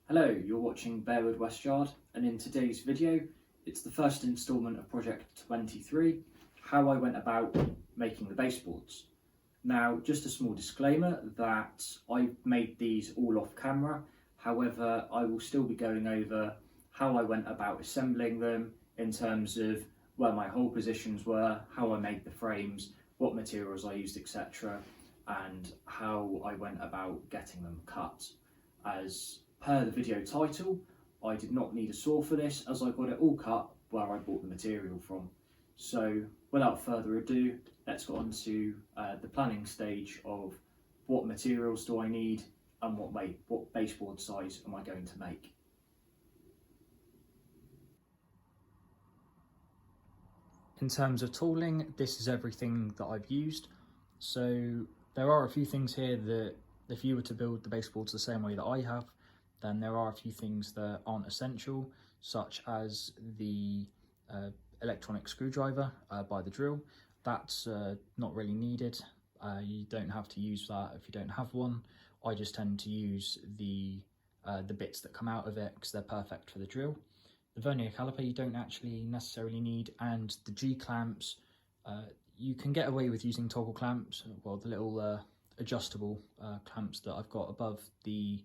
Hello, you're watching Bearwood Westyard, and in today's video it's the first instalment of project 23, how I went about making the baseboards. Now, just a small disclaimer that I made these all off camera, however I will still be going over how I went about assembling them in terms of where my hole positions were, how I made the frames, what materials I used, etc., and how I went about getting them cut. As per the video title, I did not need a saw for this as I got it all cut where I bought the material from. So without further ado, let's get on to the planning stage of what materials do I need and what baseboard size am I going to make. In terms of tooling, this is everything that I've used. So there are a few things here that if you were to build the baseboards the same way that I have, then there are a few things that aren't essential, such as the electronic screwdriver by the drill. That's not really needed. You don't have to use that if you don't have one. I just tend to use the bits that come out of it because they're perfect for the drill. The vernier caliper you don't actually necessarily need, and the G-clamps, you can get away with using toggle clamps, well the little adjustable clamps that I've got above the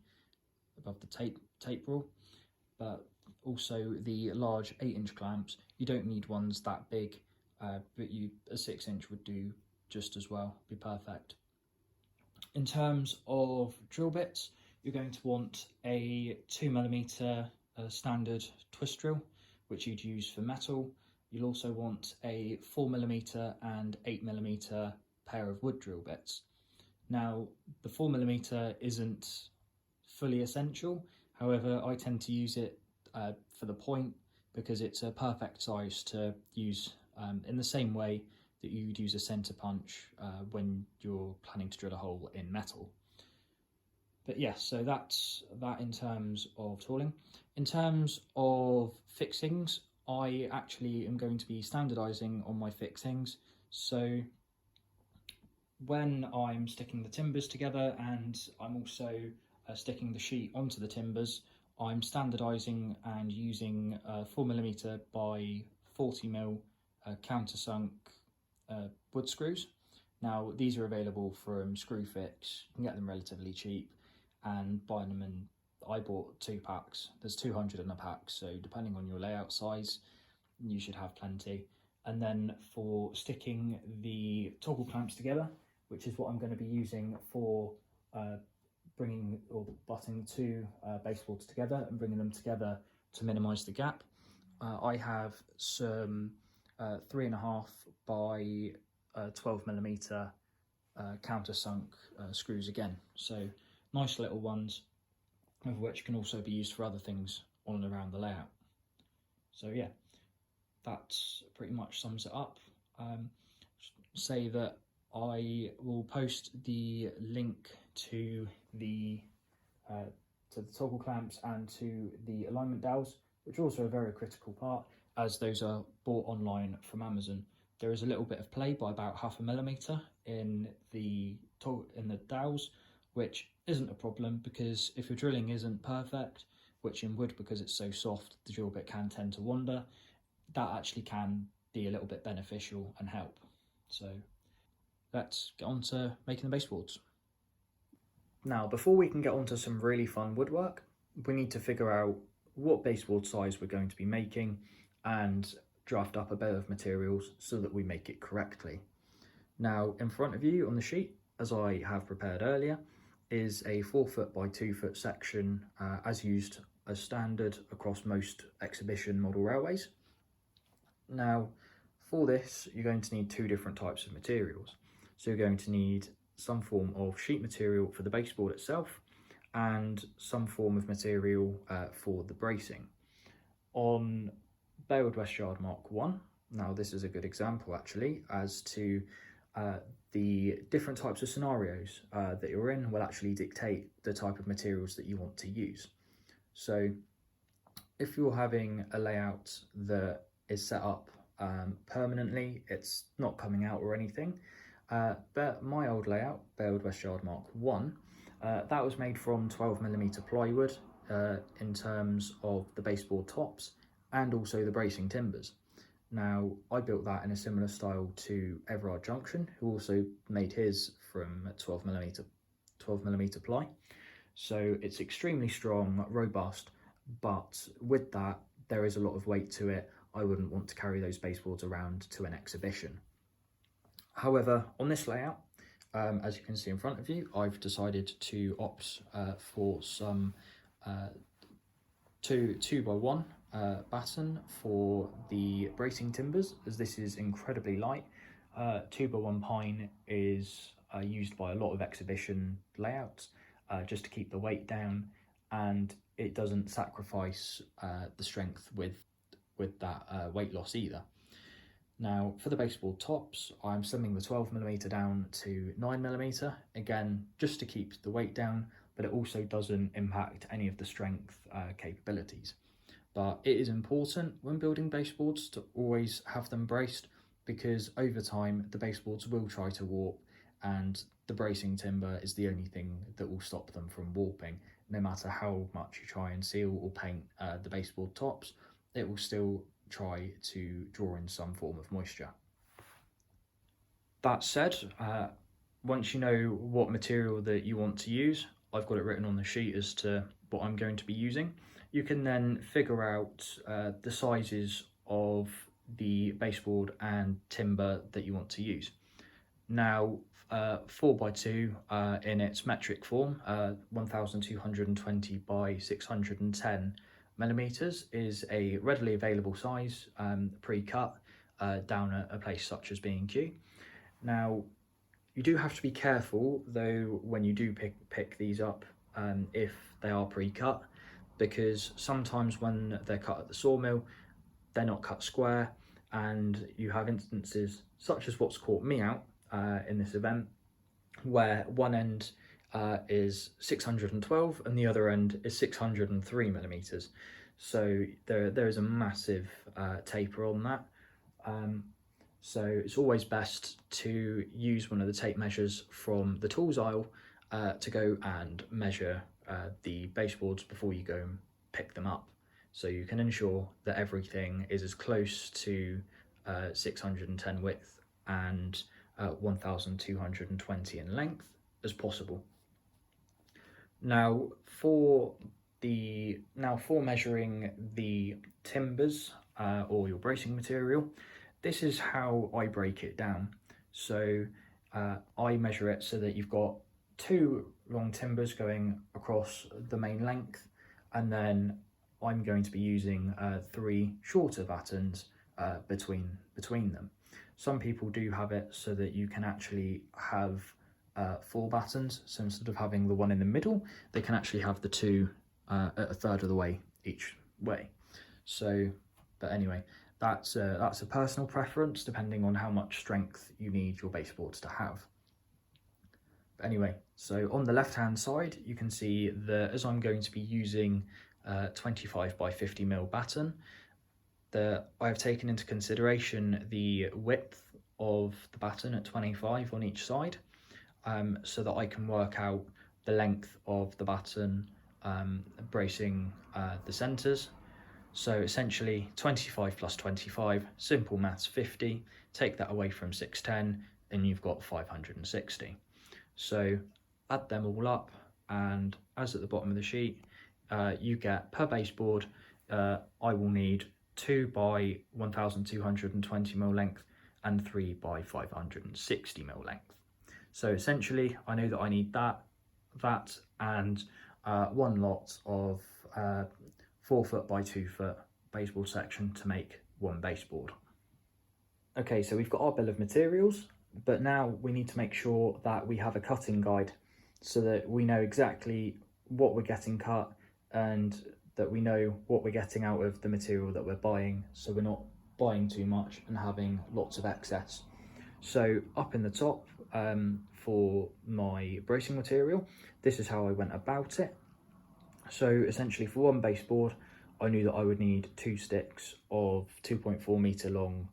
tape rule, but also the large 8-inch clamps, you don't need ones that big, but a 6-inch would do just as well, be perfect. In terms of drill bits, you're going to want a 2mm standard twist drill, which you'd use for metal. You'll also want a 4mm and 8mm pair of wood drill bits. Now, the 4mm isn't fully essential, however I tend to use it for the point because it's a perfect size to use in the same way that you'd use a centre punch when you're planning to drill a hole in metal. But yes, so that's that in terms of tooling. In terms of fixings, I actually am going to be standardising on my fixings. So when I'm sticking the timbers together and I'm also sticking the sheet onto the timbers, I'm standardising and using 4mm by 40mm countersunk wood screws. Now these are available from Screwfix, you can get them relatively cheap, and buying them in, I bought 2 packs, there's 200 in a pack, so depending on your layout size you should have plenty. And then for sticking the toggle clamps together, which is what I'm going to be using for bringing or butting the two baseboards together and bringing them together to minimise the gap, I have some 3.5 by 12mm countersunk screws again, so nice little ones, of which can also be used for other things on and around the layout. So yeah, that pretty much sums it up. Say that I will post the link to the toggle clamps and to the alignment dowels, which are also a very critical part as those are bought online from Amazon. There is a little bit of play by about 0.5mm in the dowels, which isn't a problem because if your drilling isn't perfect, which in wood because it's so soft the drill bit can tend to wander, that actually can be a little bit beneficial and help. So let's get on to making the baseboards. Now, before we can get on to some really fun woodwork, we need to figure out what baseboard size we're going to be making and draft up a bill of materials so that we make it correctly. Now, in front of you on the sheet, as I have prepared earlier, is a 4 by 2 foot section as used as standard across most exhibition model railways. Now, for this, you're going to need 2 different types of materials. So you're going to need some form of sheet material for the baseboard itself and some form of material for the bracing. On Bearwood Westyard Mark 1, now this is a good example actually as to the different types of scenarios that you're in will actually dictate the type of materials that you want to use. So if you're having a layout that is set up permanently, it's not coming out or anything, but my old layout, Bearwood Westyard Mark 1, that was made from 12mm plywood in terms of the baseboard tops and also the bracing timbers. Now, I built that in a similar style to Everard Junction, who also made his from 12mm ply. So it's extremely strong, robust, but with that, there is a lot of weight to it. I wouldn't want to carry those baseboards around to an exhibition. However, on this layout, as you can see in front of you, I've decided to opt for some 2x1 batten for the bracing timbers, as this is incredibly light. 2x1 pine is used by a lot of exhibition layouts just to keep the weight down, and it doesn't sacrifice the strength with that weight loss either. Now, for the baseboard tops, I'm slimming the 12mm down to 9mm, again, just to keep the weight down, but it also doesn't impact any of the strength capabilities. But it is important when building baseboards to always have them braced, because over time the baseboards will try to warp, and the bracing timber is the only thing that will stop them from warping. No matter how much you try and seal or paint the baseboard tops, it will still try to draw in some form of moisture. That said, once you know what material that you want to use, I've got it written on the sheet as to what I'm going to be using. You can then figure out the sizes of the baseboard and timber that you want to use. Now, 4x2 in its metric form, 1220 by 610 millimeters is a readily available size, pre-cut down a place such as B&Q. Now, you do have to be careful though when you do pick these up if they are pre-cut, because sometimes when they're cut at the sawmill, they're not cut square, and you have instances such as what's caught me out in this event, where one end is 612 and the other end is 603 millimeters. So there is a massive taper on that. So it's always best to use one of the tape measures from the tools aisle to go and measure the baseboards before you go and pick them up, so you can ensure that everything is as close to 610 width and 1220 in length as possible. Now for measuring the timbers or your bracing material, this is how I break it down. So I measure it so that you've got 2 long timbers going across the main length, and then I'm going to be using 3 shorter battens between them. Some people do have it so that you can actually have 4 battens, so instead of having the one in the middle, they can actually have the 2 at a third of the way each way. So, but anyway, that's a personal preference depending on how much strength you need your baseboards to have. But anyway, so on the left hand side, you can see that as I'm going to be using 25 by 50mm batten, that I've taken into consideration the width of the batten at 25 on each side, so that I can work out the length of the batten bracing the centres. So essentially 25 plus 25, simple maths, 50, take that away from 610 and you've got 560. So add them all up, and as at the bottom of the sheet, you get per baseboard, I will need 2 by 1220mm length and 3 by 560mm length. So essentially I know that I need that and one lot of 4 foot by 2 foot baseboard section to make one baseboard. Okay, so we've got our bill of materials, but now we need to make sure that we have a cutting guide so that we know exactly what we're getting cut and that we know what we're getting out of the material that we're buying, so we're not buying too much and having lots of excess. So up in the top, for my bracing material, this is how I went about it. So essentially for one baseboard, I knew that I would need 2 sticks of 2.4 metre long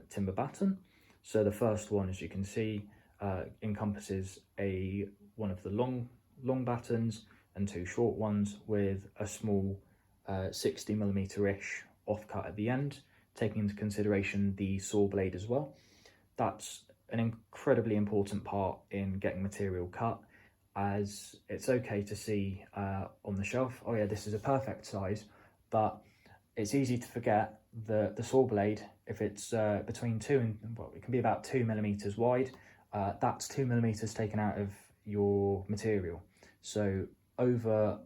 timber batten. So the first one, as you can see, encompasses one of the long battens and 2 short ones with a small 60mm-ish offcut at the end, taking into consideration the saw blade as well. That's an incredibly important part in getting material cut, as it's okay to see on the shelf, oh yeah, this is a perfect size, but it's easy to forget that the saw blade, if it's between 2 and, well, it can be about 2mm wide, that's 2mm taken out of your material. So over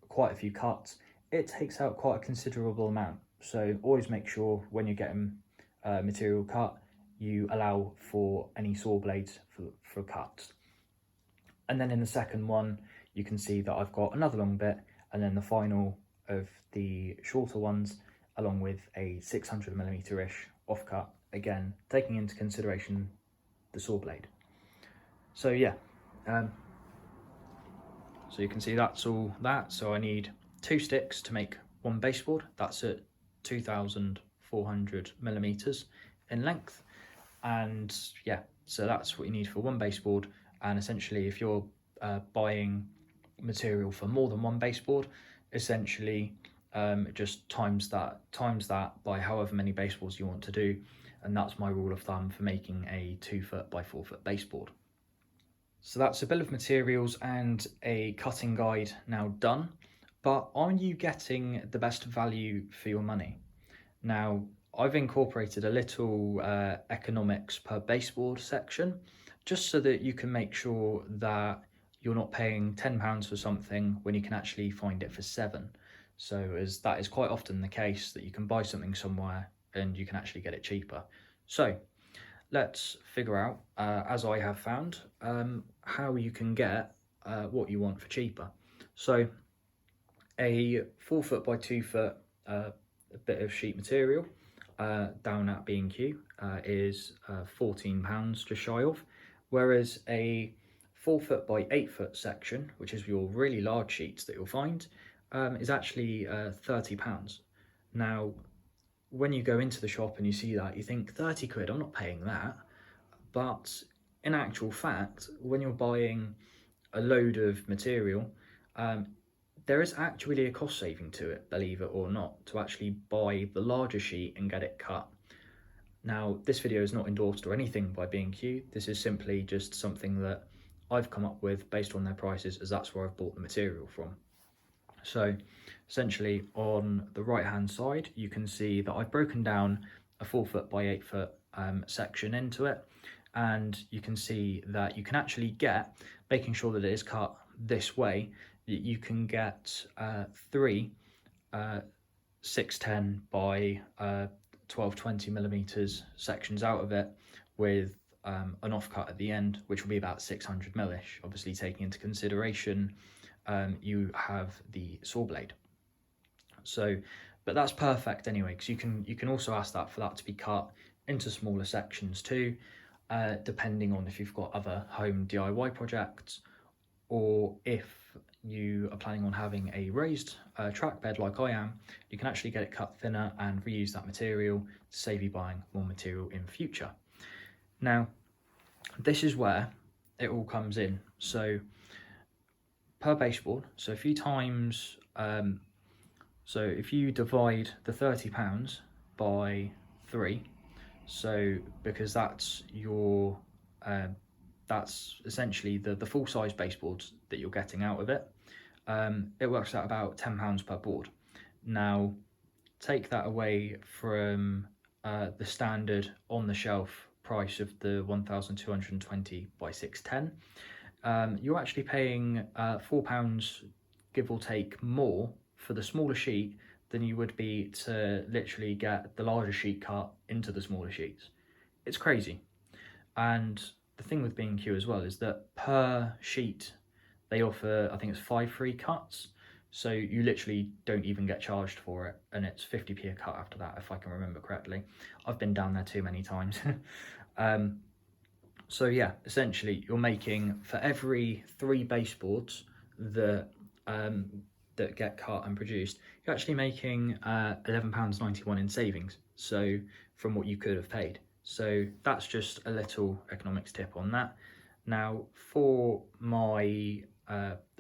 quite a few cuts, it takes out quite a considerable amount. So always make sure when you're getting material cut, you allow for any saw blades for cuts. And then in the second one, you can see that I've got another long bit, and then the final of the shorter ones, along with a 600mm-ish offcut, again, taking into consideration the saw blade. So yeah, so you can see that's all that. So I need 2 sticks to make 1 baseboard. That's at 2,400mm in length. And yeah, so that's what you need for 1 baseboard. And essentially, if you're buying material for more than 1 baseboard, essentially just times that by however many baseboards you want to do, and that's my rule of thumb for making a 2 foot by 4 foot baseboard. So that's a bill of materials and a cutting guide now done, but are you getting the best value for your money? Now, I've incorporated a little economics per baseboard section, just so that you can make sure that you're not paying £10 for something when you can actually find it for 7. So as that is quite often the case, that you can buy something somewhere and you can actually get it cheaper. So let's figure out, as I have found, how you can get what you want for cheaper. So a 4 foot by 2 foot bit of sheet material down at B&Q is £14, just shy of, whereas a 4 foot by 8 foot section, which is your really large sheets that you'll find, is actually £30. Now, when you go into the shop and you see that, you think 30 quid, I'm not paying that. But in actual fact, when you're buying a load of material, there is actually a cost saving to it, believe it or not, to actually buy the larger sheet and get it cut. Now, this video is not endorsed or anything by B&Q. This is simply just something that I've come up with based on their prices, as that's where I've bought the material from. So essentially on the right hand side, you can see that I've broken down a 4 foot by 8 foot section into it, and you can see that you can actually get, making sure that it is cut this way, you can get 3 610 by 1220mm sections out of it, with an offcut at the end, which will be about 600mm-ish, obviously taking into consideration you have the saw blade. So, but that's perfect anyway, because you can also ask that for that to be cut into smaller sections too, depending on if you've got other home DIY projects, or if you are planning on having a raised track bed like I am, you can actually get it cut thinner and reuse that material to save you buying more material in future. Now, this is where it all comes in. So per baseboard, so if you times, so if you divide the £30 by 3, so because that's your, that's essentially the full size baseboards that you're getting out of it, it works out about £10 per board. Now, take that away from the standard on the shelf price of the 1,220 by 610. You're actually paying £4, give or take, more for the smaller sheet than you would be to literally get the larger sheet cut into the smaller sheets. It's crazy. And the thing with B&Q as well is that per sheet they offer, I think it's 5 free cuts, so you literally don't even get charged for it, and it's 50p a cut after that, if I can remember correctly. I've been down there too many times. So yeah, essentially you're making, for every 3 baseboards that that get cut and produced, you're actually making £11.91 in savings, so from what you could have paid. So that's just a little economics tip on that. Now, for my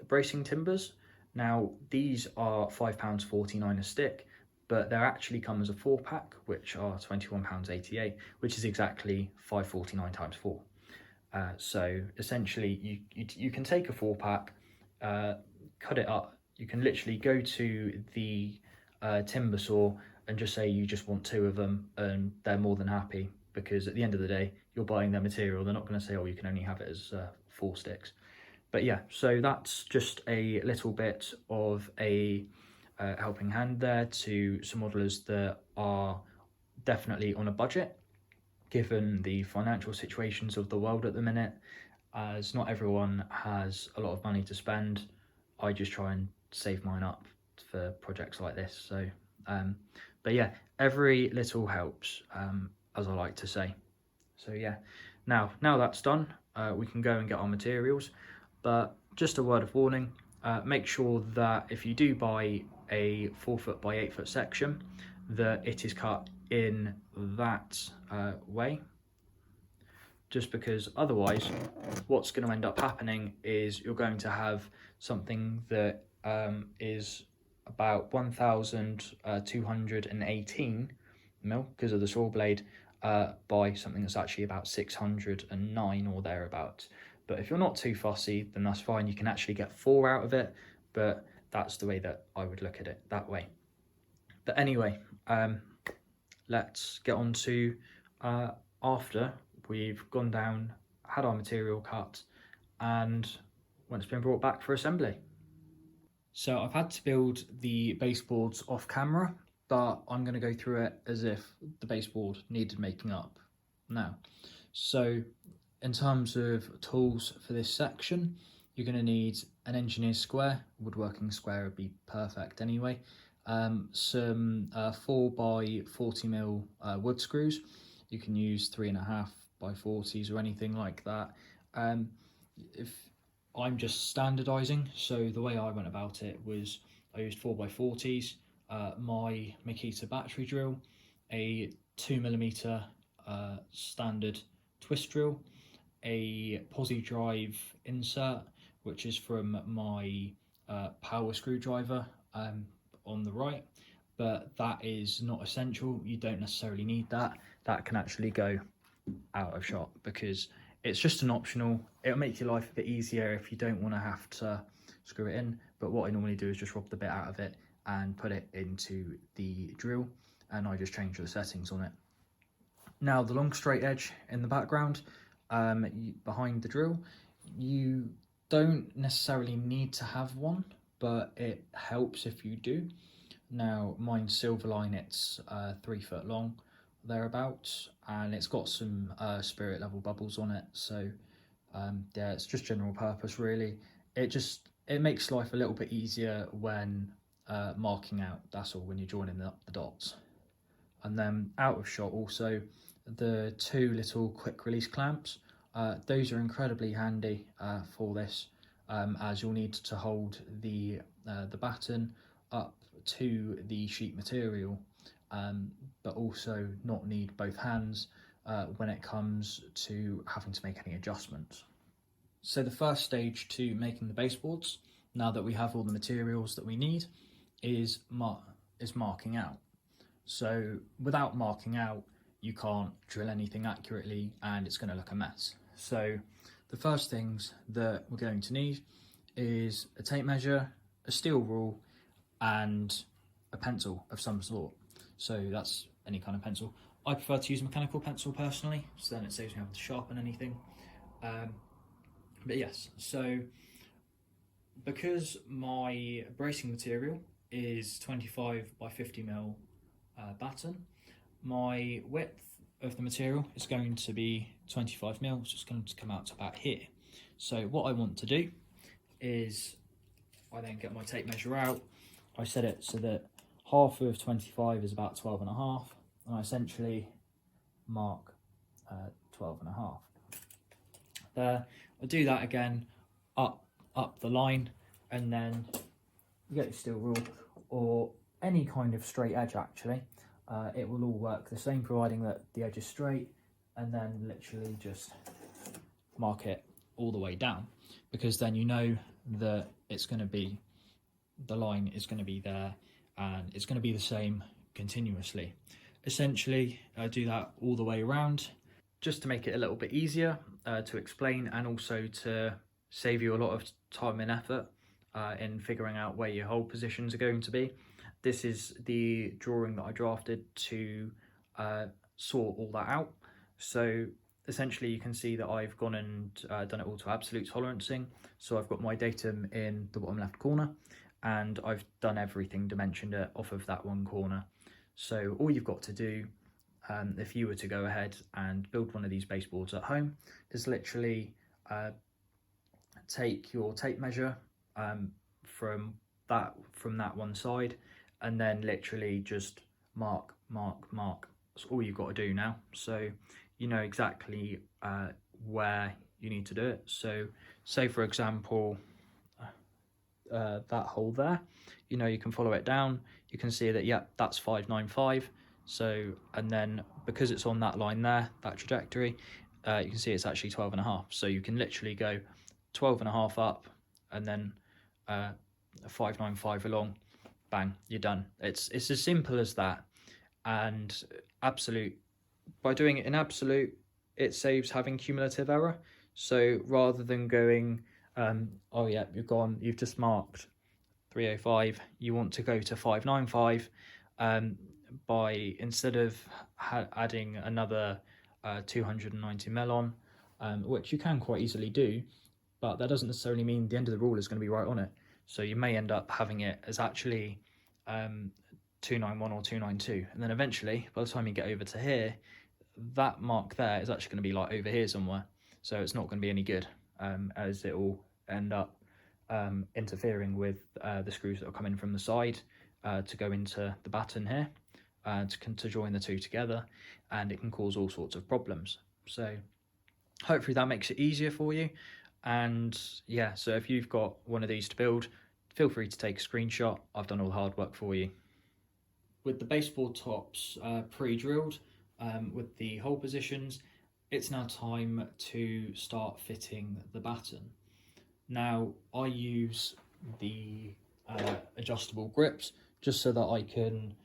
bracing timbers, Now these are £5.49 a stick, but they actually come as a 4-pack, which are £21.88, which is exactly 5.49 times 4. So essentially you can take a 4-pack, cut it up. You can literally go to the timber saw and just say you just want 2 of them, and they're more than happy, because at the end of the day you're buying their material. They're not going to say, oh, you can only have it as 4 sticks. But yeah, so that's just a little bit of a helping hand there to some modelers that are definitely on a budget, given the financial situations of the world at the minute. As not everyone has a lot of money to spend, I just try and save mine up for projects like this. So but yeah, every little helps, as I like to say. So yeah, now that's done, we can go and get our materials. But just a word of warning, make sure that if you do buy a 4 foot by 8 foot section, that it is cut in that way, just because otherwise what's going to end up happening is you're going to have something that is about 1,218 mil because of the saw blade, by something that's actually about 609 or thereabouts. But if you're not too fussy, then that's fine. You can actually get 4 out of it, but that's the way that I would look at it, that way. But anyway, let's get on to after we've gone down, had our material cut, and when it's been brought back for assembly. So I've had to build the baseboards off camera, but I'm going to go through it as if the baseboard needed making up now. So in terms of tools for this section, you're going to need an engineer's square. Woodworking square would be perfect anyway. Some 4 by 40 mil wood screws. You can use 3.5 by 40s or anything like that. If I'm just standardizing, so the way I went about it was I used 4 by 40s, my Makita battery drill, a 2mm standard twist drill, a posi drive insert, which is from my power screwdriver on the right, but that is not essential. You don't necessarily need that. That can actually go out of shot because it's just an optional. It'll make your life a bit easier if you don't want to have to screw it in, but what I normally do is just rob the bit out of it and put it into the drill, and I just change the settings on it. Now the long straight edge in the background, behind the drill, you don't necessarily need to have one, but it helps if you do. Now mine's Silverline, it's 3 foot long thereabouts, and it's got some spirit level bubbles on it, so yeah, it's just general purpose really. It makes life a little bit easier when marking out, that's all, when you're joining up the dots. And then out of shot also, the 2 little quick release clamps, those are incredibly handy for this, as you'll need to hold the batten up to the sheet material, but also not need both hands when it comes to having to make any adjustments. So the first stage to making the baseboards, now that we have all the materials that we need, is marking out. So without marking out, you can't drill anything accurately and it's going to look a mess. So the first things that we're going to need is a tape measure, a steel rule, and a pencil of some sort. So that's any kind of pencil. I prefer to use a mechanical pencil personally, so then it saves me having to sharpen anything. But yes, so because my bracing material is 25 by 50 mil batten, my width of the material is going to be 25 mil, so it's going to come out to about here. So what I want to do is I then get my tape measure out, I set it so that half of 25 is about 12.5, and I essentially mark 12.5. There, I do that again up the line, and then you get your steel rule or any kind of straight edge actually. It will all work the same, providing that the edge is straight, and then literally just mark it all the way down, because then you know that it's going to be the line is going to be there and it's going to be the same continuously. Essentially, I do that all the way around just to make it a little bit easier to explain, and also to save you a lot of time and effort in figuring out where your hole positions are going to be. This is the drawing that I drafted to sort all that out. So essentially you can see that I've gone and done it all to absolute tolerancing. So I've got my datum in the bottom left corner, and I've done everything, dimensioned it off of that one corner. So all you've got to do, if you were to go ahead and build one of these baseboards at home, is literally take your tape measure from that one side, and then literally just mark. That's all you've got to do now. So you know exactly where you need to do it. So say for example that hole there, you know, you can follow it down, you can see that, yep, that's 595. So, and then because it's on that line there, that trajectory, you can see it's actually 12.5. So you can literally go 12.5 up and then 595 along, bang, you're done. It's as simple as that. And absolute, by doing it in absolute, it saves having cumulative error. So rather than going, oh yeah, you've just marked 305, you want to go to 595, by instead of adding another 290 mil on, which you can quite easily do, but that doesn't necessarily mean the end of the rule is going to be right on it. So you may end up having it as actually 291 or 292, and then eventually by the time you get over to here, that mark there is actually going to be like over here somewhere. So it's not going to be any good, as it will end up interfering with the screws that are coming from the side to go into the batten here, to join the two together, and it can cause all sorts of problems. So hopefully that makes it easier for you. And yeah, so if you've got one of these to build, feel free to take a screenshot. I've done all the hard work for you. With the baseboard tops pre-drilled, with the hole positions, it's now time to start fitting the batten. Now I use the adjustable grips just so that I can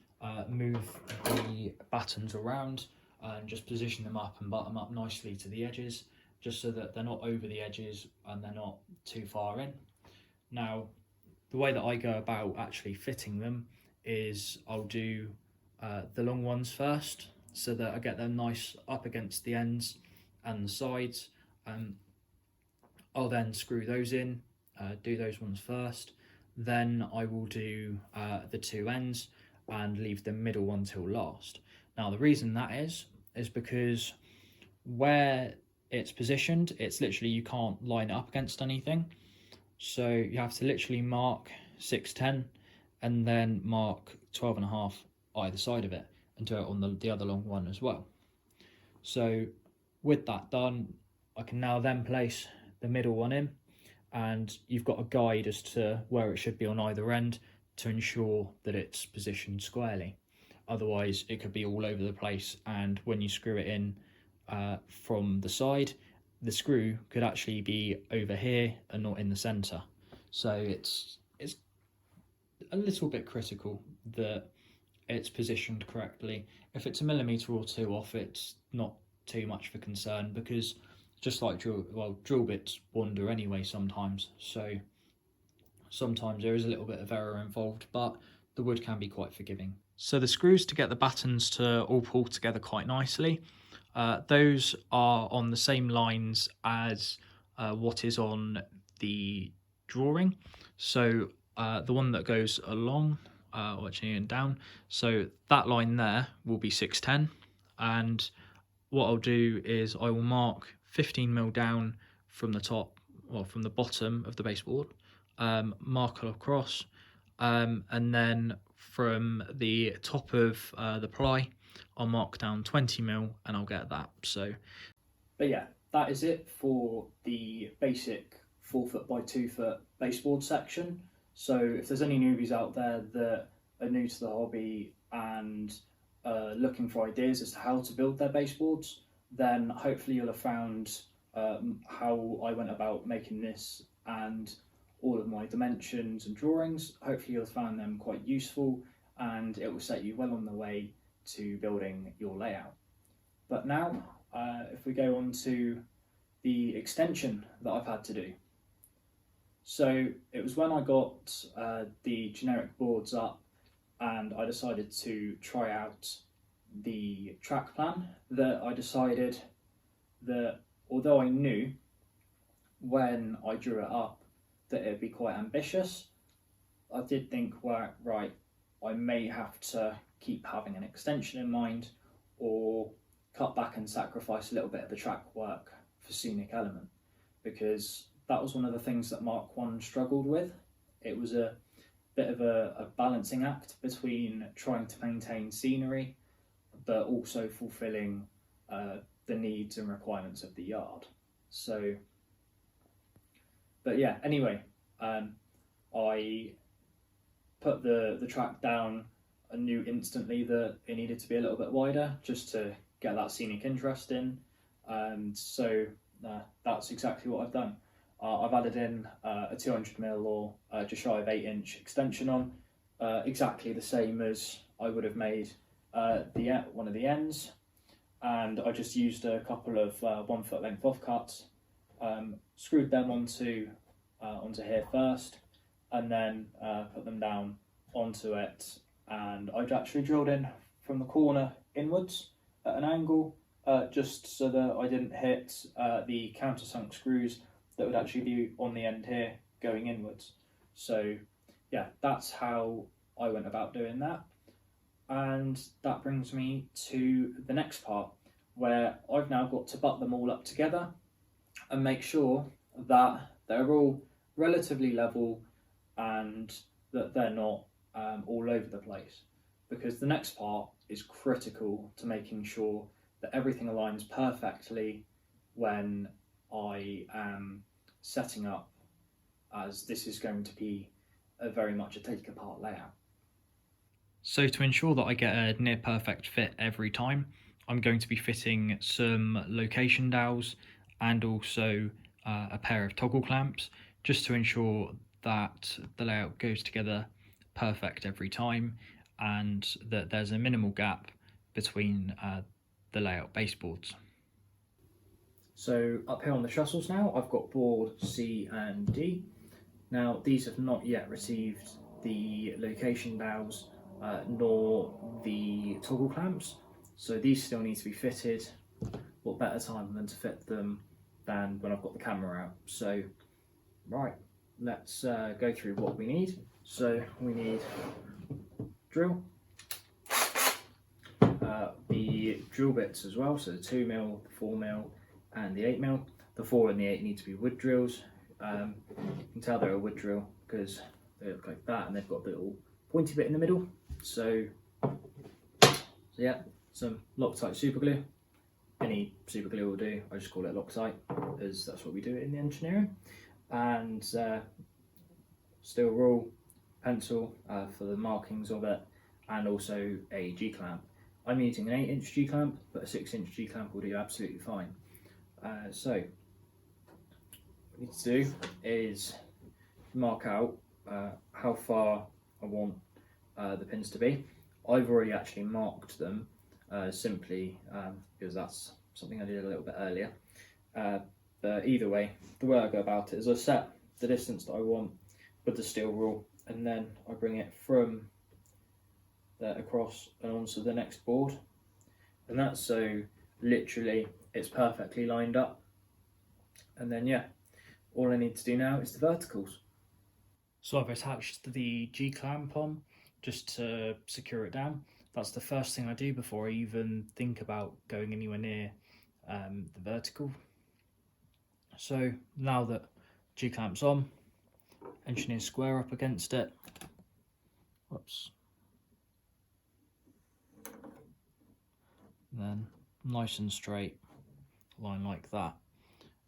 move the battens around and just position them up and butt them up nicely to the edges, just so that they're not over the edges and they're not too far in. Now the way that I go about actually fitting them is I'll do the long ones first, so that I get them nice up against the ends and the sides. I'll then screw those in, do those ones first, then I will do the two ends and leave the middle one till last. Now the reason that is because where it's positioned, it's literally, you can't line it up against anything, so you have to literally mark 610 and then mark 12.5 either side of it, and do it on the other long one as well. So with that done, I can now then place the middle one in, and you've got a guide as to where it should be on either end to ensure that it's positioned squarely. Otherwise it could be all over the place, and when you screw it in from the side, the screw could actually be over here and not in the center. So it's a little bit critical that it's positioned correctly. If it's a millimetre or two off, it's not too much for concern, because just like drill bits wander anyway sometimes, so sometimes there is a little bit of error involved, but the wood can be quite forgiving. So the screws to get the battens to all pull together quite nicely, those are on the same lines as what is on the drawing. So the one that goes along, or actually down, so that line there will be 610, and what I'll do is I will mark 15 mil down from the top, or from the bottom of the baseboard, mark across, and then from the top of the ply I'll mark down 20 mil and I'll get that. So, but yeah, that is it for the basic 4 foot by 2 foot baseboard section. So if there's any newbies out there that are new to the hobby and looking for ideas as to how to build their baseboards, then hopefully you'll have found how I went about making this, and all of my dimensions and drawings. Hopefully you'll find them quite useful, and it will set you well on the way to building your layout. But now, if we go on to the extension that I've had to do. So it was when I got the generic boards up and I decided to try out the track plan that I decided that, although I knew when I drew it up that it'd be quite ambitious, I did think, well, right, I may have to keep having an extension in mind or cut back and sacrifice a little bit of the track work for scenic element, because that was one of the things that Mark 1 struggled with. It was a bit of a balancing act between trying to maintain scenery but also fulfilling the needs and requirements of the yard. So, but yeah, anyway, I put the track down and knew instantly that it needed to be a little bit wider just to get that scenic interest in. So that's exactly what I've done. I've added in a 200mm or just shy of 8-inch extension on, exactly the same as I would have made one of the ends, and I just used a couple of 1 foot length offcuts, screwed them onto here first, and then put them down onto it, and I'd actually drilled in from the corner inwards at an angle, just so that I didn't hit the countersunk screws that would actually be on the end here going inwards. So yeah, that's how I went about doing that. And that brings me to the next part, where I've now got to butt them all up together and make sure that they're all relatively level and that they're not all over the place, because the next part is critical to making sure that everything aligns perfectly when I am setting up, as this is going to be very much a take apart layout. So to ensure that I get a near perfect fit every time, I'm going to be fitting some location dowels and also a pair of toggle clamps, just to ensure that the layout goes together perfect every time and that there's a minimal gap between the layout baseboards. So up here on the trestles now, I've got board C and D. Now these have not yet received the location dowels nor the toggle clamps, so these still need to be fitted. What better time than to fit them than when I've got the camera out. So right, let's go through what we need. So we need drill, the drill bits as well, so the 2mm, the 4mm and the 8mm. The 4 and the 8 need to be wood drills. You can tell they're a wood drill because they look like that and they've got the little pointy bit in the middle. So yeah, some Loctite super glue. Any super glue will do. I just call it Loctite as that's what we do in the engineering. And steel rule, pencil for the markings of it, and also a G-clamp. I'm using an 8-inch G-clamp, but a 6-inch G-clamp will do absolutely fine. So what we need to do is mark out how far I want the pins to be. I've already actually marked them simply because that's something I did a little bit earlier. But either way, the way I go about it is I set the distance that I want with the steel rule, and then I bring it from there across and onto the next board, and that's so literally it's perfectly lined up. And then yeah, all I need to do now is the verticals. So I've attached the G-clamp on just to secure it down. That's the first thing I do before I even think about going anywhere near the vertical. So now that G-clamp's on, engineer square up against it. Whoops. And then nice and straight line like that.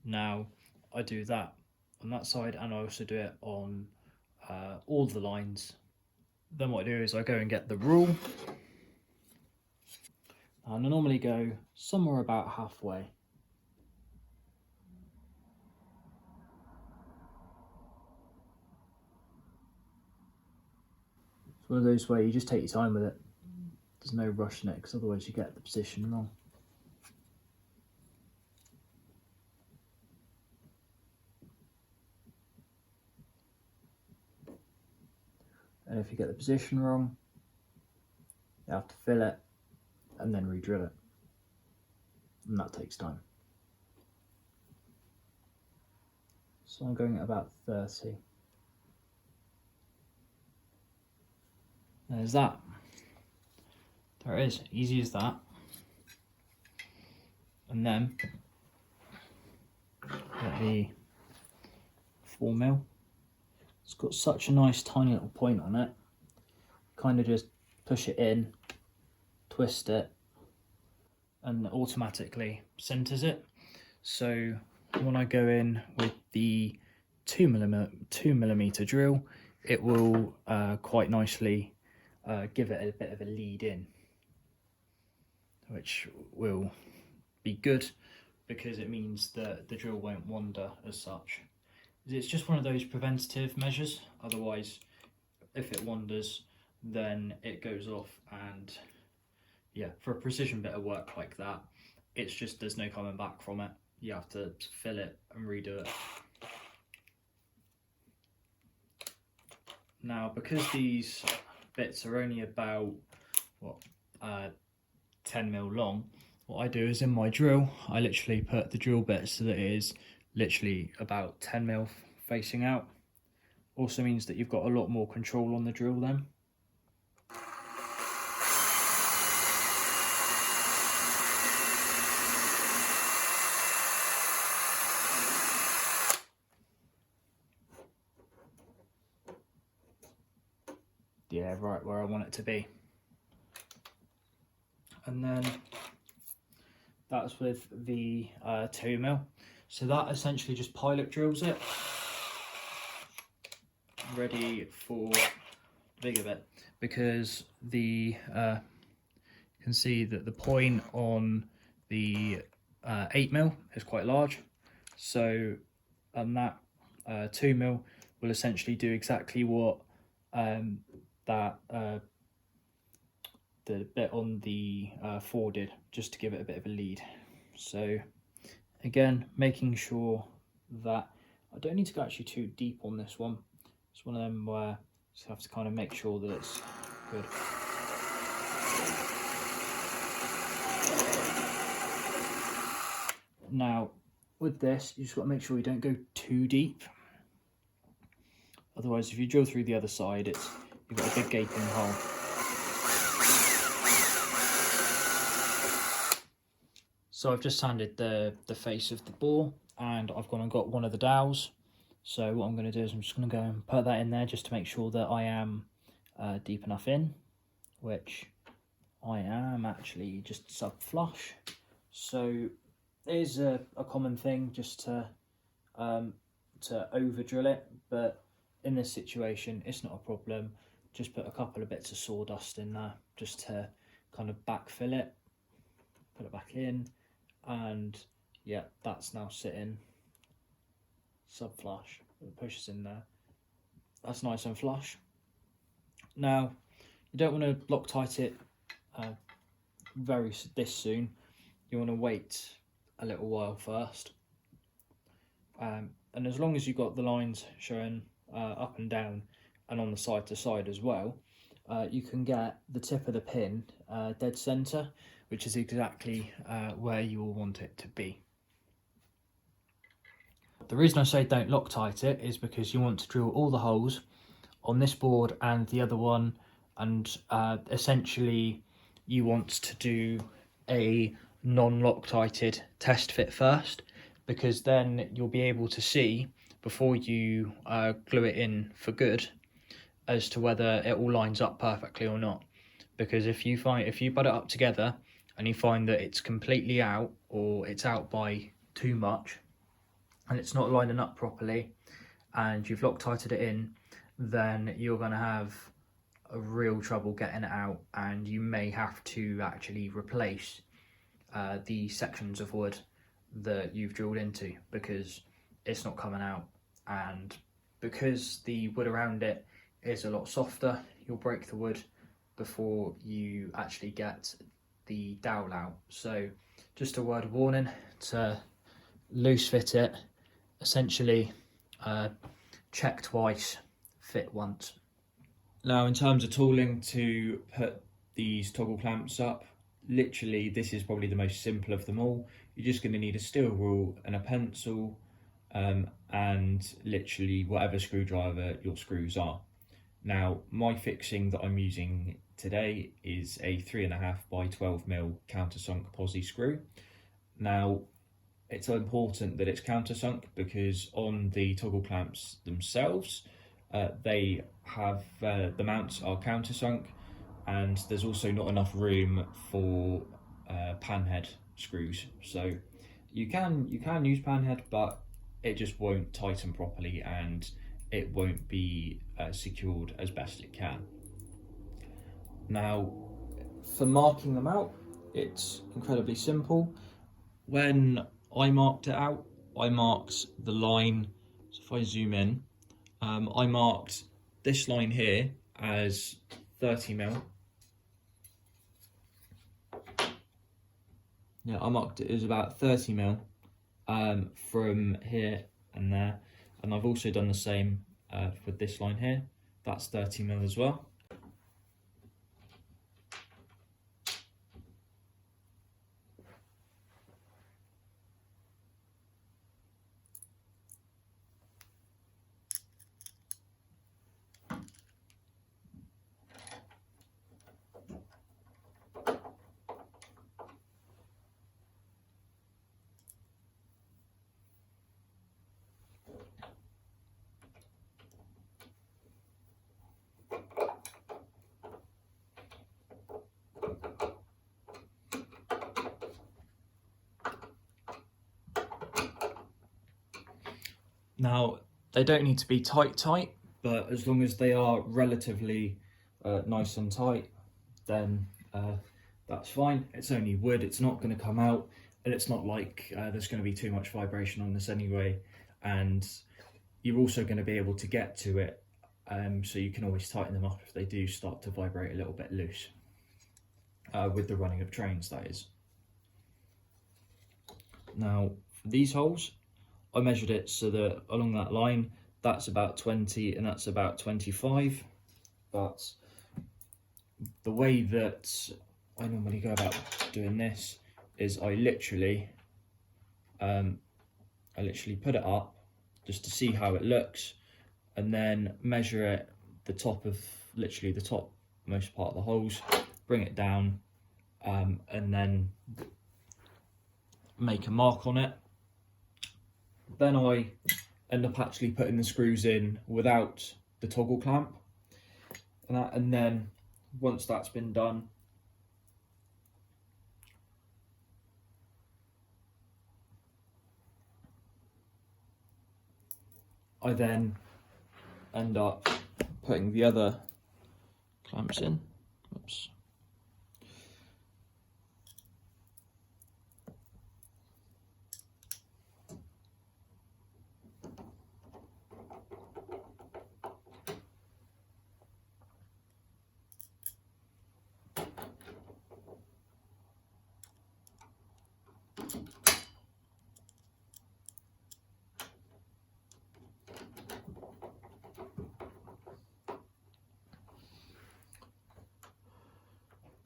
Now I do that on that side, and I also do it on all the lines. Then what I do is I go and get the rule, and I normally go somewhere about halfway. It's one of those where you just take your time with it. There's no rush in it, because otherwise you get the position wrong. And if you get the position wrong, you have to fill it and then re-drill it. And that takes time. So I'm going at about 30. There's that. There it is, easy as that. And then get the 4mm. It's got such a nice tiny little point on it. Kind of just push it in, twist it, and automatically centers it. So when I go in with the 2mm drill, it will quite nicely give it a bit of a lead in, which will be good because it means that the drill won't wander as such. It's just one of those preventative measures. Otherwise, if it wanders, then it goes off, and yeah, for a precision bit of work like that, it's just there's no coming back from it. You have to fill it and redo it. Now, because these bits are only about 10mm long, what I do is in my drill, I literally put the drill bit so that it is literally about 10mm facing out. Also means that you've got a lot more control on the drill then. Yeah, right where I want it to be. And then that's with the 2mm. So that essentially just pilot drills it, ready for the bigger bit, because the you can see that the point on the 8mm is quite large. So that 2mm will essentially do exactly what the bit on the 4 did, just to give it a bit of a lead. So again, making sure that I don't need to go actually too deep on this one. It's one of them where you just have to kind of make sure that it's good. Now with this, you just got to make sure you don't go too deep. Otherwise, if you drill through the other side, you've got a big gaping hole. So I've just sanded the face of the bore, and I've gone and got one of the dowels. So what I'm going to do is I'm just going to go and put that in there just to make sure that I am deep enough in, which I am actually just sub flush. So it is a common thing just to over drill it, but in this situation it's not a problem. Just put a couple of bits of sawdust in there just to kind of backfill it, put it back in, and yeah, that's now sitting sub flush. It pushes in there, that's nice and flush. Now you don't want to Loctite it this soon. You want to wait a little while first, and as long as you've got the lines showing up and down and on the side to side as well, you can get the tip of the pin dead center, which is exactly where you will want it to be. The reason I say don't Loctite it is because you want to drill all the holes on this board and the other one, and essentially you want to do a non-Loctited test fit first, because then you'll be able to see before you glue it in for good as to whether it all lines up perfectly or not. Because if you butt it up together and you find that it's completely out, or it's out by too much and it's not lining up properly, and you've Loctited it in, then you're going to have a real trouble getting it out, and you may have to actually replace the sections of wood that you've drilled into, because it's not coming out. And because the wood around it is a lot softer, you'll break the wood before you actually get the dowel out. So just a word of warning to loose fit it. Essentially, check twice, fit once. Now in terms of tooling to put these toggle clamps up, literally this is probably the most simple of them all. You're just going to need a steel rule and a pencil, and literally whatever screwdriver your screws are. Now my fixing that I'm using today is a 3.5 by 12mm countersunk posi screw. Now it's important that it's countersunk because on the toggle clamps themselves, they have the mounts are countersunk, and there's also not enough room for panhead screws. So you can use panhead, but it just won't tighten properly and it won't be secured as best it can. Now for marking them out, it's incredibly simple. When I marked it out, I marked the line, so if I zoom in, I marked this line here as 30mm. Yeah, I marked it as about 30mm from here and there, and I've also done the same for this line here. That's 30mm as well. Now, they don't need to be tight, but as long as they are relatively nice and tight, then that's fine. It's only wood, it's not going to come out, and it's not like there's going to be too much vibration on this anyway, and you're also going to be able to get to it, so you can always tighten them up if they do start to vibrate a little bit loose, with the running of trains, that is. Now, for these holes, I measured it so that along that line, that's about 20 and that's about 25. But the way that I normally go about doing this is I literally put it up just to see how it looks, and then measure it the top of literally the top most part of the holes, bring it down, and then make a mark on it. Then I end up actually putting the screws in without the toggle clamp, and then once that's been done, I then end up putting the other clamps in. Oops.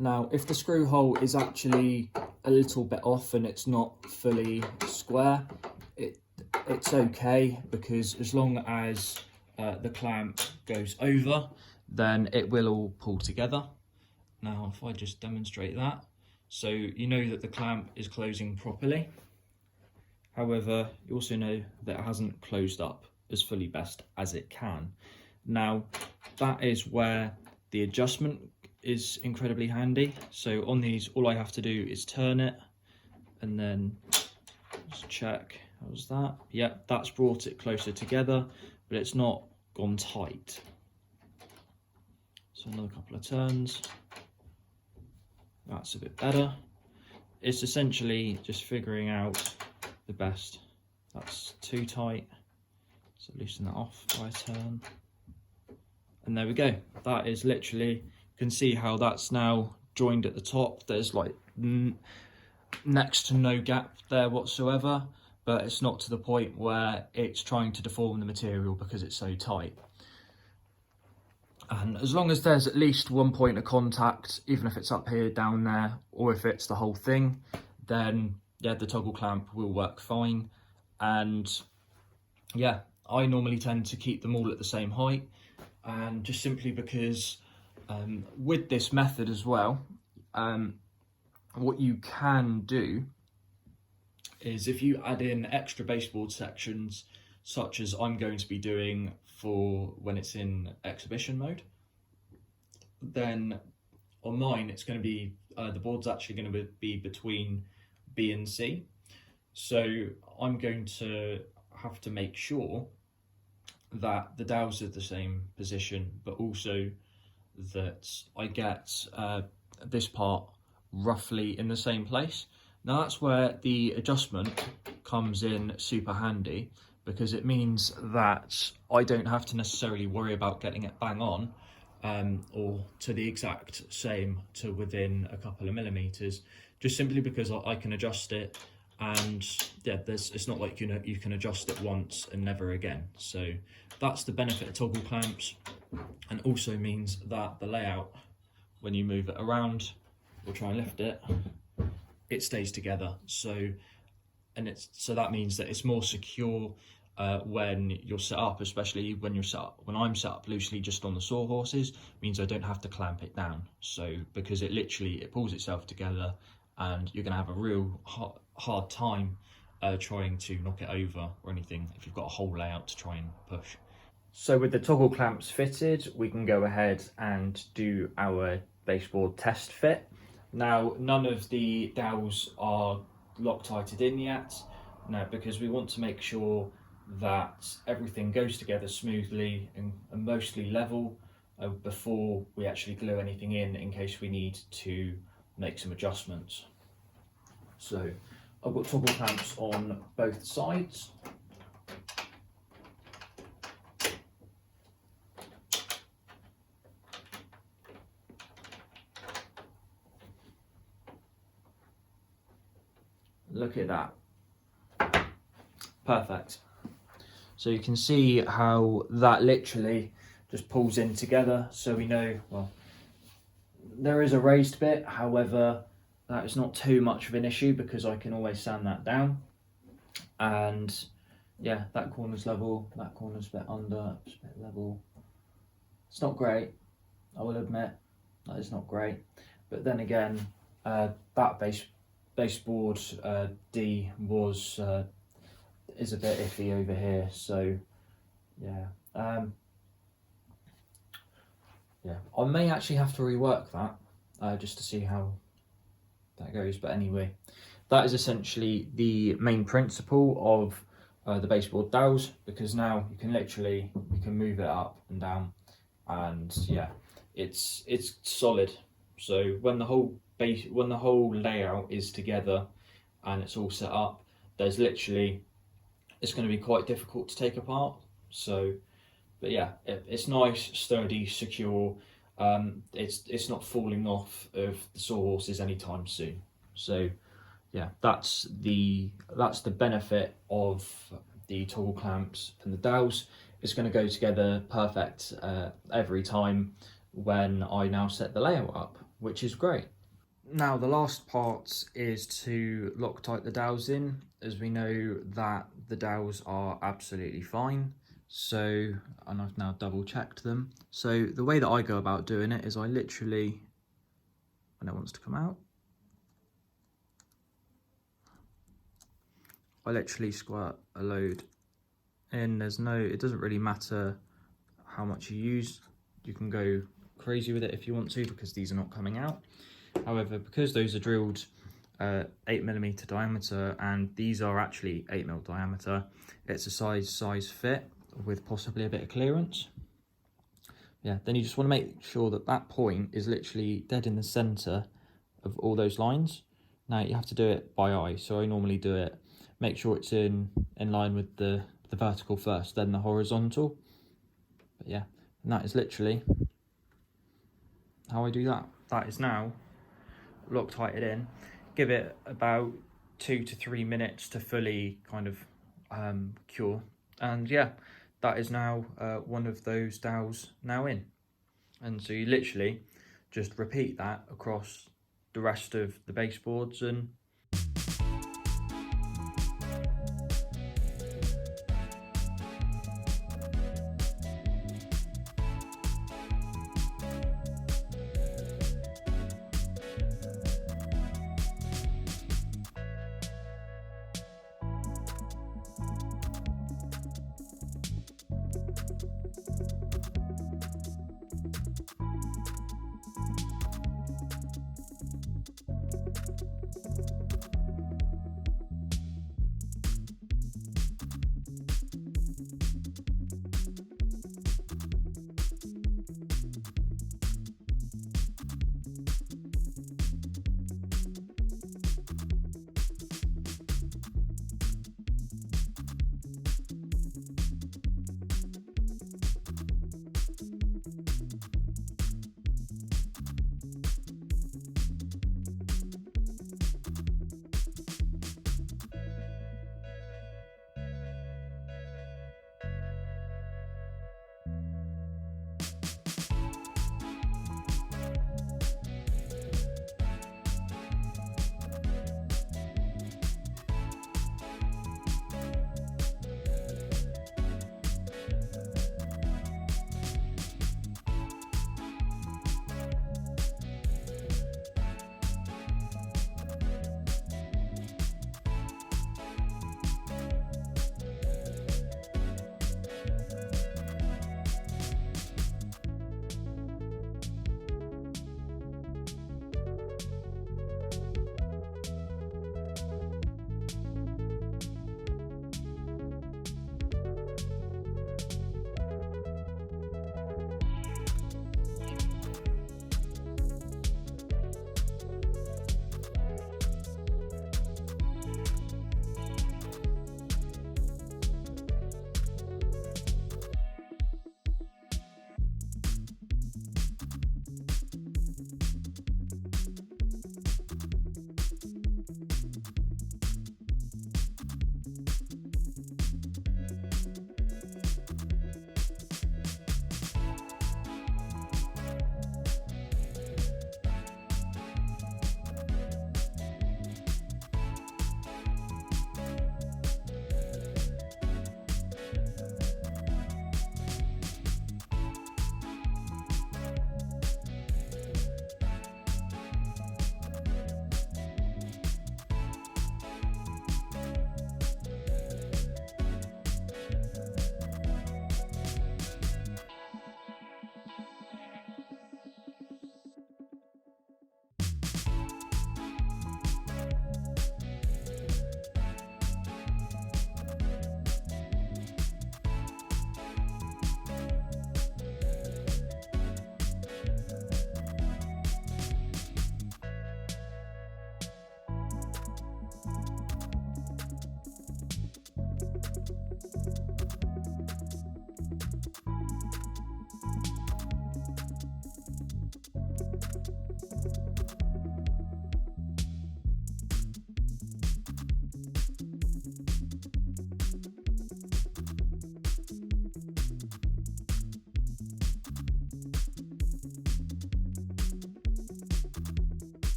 Now, if the screw hole is actually a little bit off and it's not fully square, it's okay, because as long as the clamp goes over, then it will all pull together. Now, if I just demonstrate that, so you know that the clamp is closing properly. However, you also know that it hasn't closed up as fully best as it can. Now, that is where the adjustment is incredibly handy. So on these, all I have to do is turn it and then just check. How's that? Yep, that's brought it closer together, but it's not gone tight. So another couple of turns. That's a bit better. It's essentially just figuring out the best. That's too tight, so loosen that off by a turn. And there we go. That is literally, you can see how that's now joined at the top. There's like next to no gap there whatsoever, but it's not to the point where it's trying to deform the material because it's so tight. And as long as there's at least one point of contact, even if it's up here, down there, or if it's the whole thing, then yeah, the toggle clamp will work fine. And yeah, I normally tend to keep them all at the same height, and just simply because with this method as well, what you can do is if you add in extra baseboard sections, such as I'm going to be doing for when it's in exhibition mode, then on mine it's going to be, the board's actually going to be between B and C. So I'm going to have to make sure that the dowels are the same position, but also that I get this part roughly in the same place. Now that's where the adjustment comes in super handy, because it means that I don't have to necessarily worry about getting it bang on or to the exact same to within a couple of millimeters, just simply because I can adjust it. And yeah, it's not like you can adjust it once and never again. So that's the benefit of toggle clamps, and also means that the layout, when you move it around or try and lift it, it stays together. So that means that it's more secure when you're set up, especially when I'm set up loosely just on the sawhorses, means I don't have to clamp it down. So because it pulls itself together, and you're going to have a real hard time trying to knock it over or anything if you've got a whole layout to try and push. So with the toggle clamps fitted, we can go ahead and do our baseboard test fit. Now, none of the dowels are Loctited in yet, no, because we want to make sure that everything goes together smoothly and mostly level before we actually glue anything in case we need to make some adjustments. So I've got toggle clamps on both sides. Look at that. Perfect. So you can see how that literally just pulls in together, so we know, well, there is a raised bit, however, that is not too much of an issue because I can always sand that down. And yeah, that corner's level, that corner's a bit under, it's a bit level. It's not great, I will admit, that is not great. But then again, that baseboard D is a bit iffy over here, so yeah. Yeah, I may actually have to rework that just to see how that goes. But anyway, that is essentially the main principle of the baseboard dowels, because now you can move it up and down, and yeah, it's solid. So when the whole layout is together and it's all set up, it's going to be quite difficult to take apart. So, but yeah, it's nice, sturdy, secure. It's not falling off of the sawhorses anytime soon. So yeah, that's the benefit of the toggle clamps and the dowels. It's going to go together perfect every time when I now set the layout up, which is great. Now the last part is to Loctite the dowels in, as we know that the dowels are absolutely fine. So, and I've now double checked them. So the way that I go about doing it is I literally, when it wants to come out, I literally squirt a load in. It doesn't really matter how much you use. You can go crazy with it if you want to, because these are not coming out. However, because those are drilled 8mm diameter and these are actually 8mm diameter, it's a size fit with possibly a bit of clearance. Yeah, then you just want to make sure that that point is literally dead in the center of all those lines. Now you have to do it by eye, so I normally do it, make sure it's in line with the vertical first, then the horizontal. But yeah, And that is literally how I do that. That is now Loctited in. Give it about 2 to 3 minutes to fully kind of cure. And yeah, that is now one of those dowels now in. And so you literally just repeat that across the rest of the baseboards. And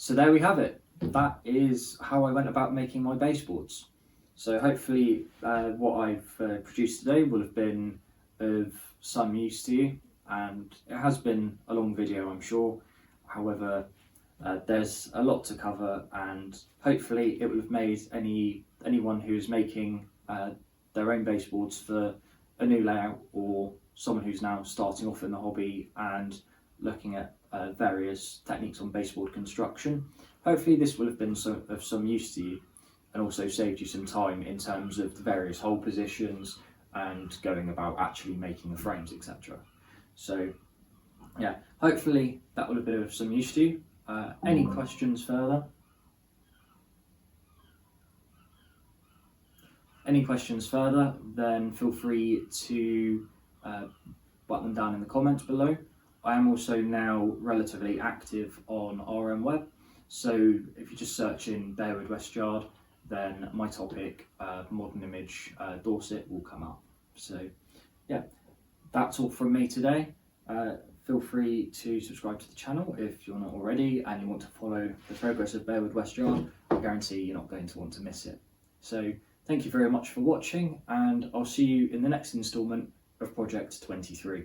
So there we have it. That is how I went about making my baseboards. So hopefully what I've produced today will have been of some use to you, and it has been a long video, I'm sure. However, there's a lot to cover, and hopefully it will have made anyone who's making their own baseboards for a new layout, or someone who's now starting off in the hobby and looking at various techniques on baseboard construction. Hopefully this will have been of some use to you, and also saved you some time in terms of the various hole positions and going about actually making the frames, etc. So yeah, hopefully that will have been of some use to you. Any questions further? Any questions further, then feel free to write them down in the comments below. I am also now relatively active on RM Web, so if you just search in Bearwood West Yard, then my topic, modern image Dorset, will come up. So yeah, that's all from me today. Feel free to subscribe to the channel if you're not already and you want to follow the progress of Bearwood West Yard. I guarantee you're not going to want to miss it. So thank you very much for watching, and I'll see you in the next instalment of Project 23.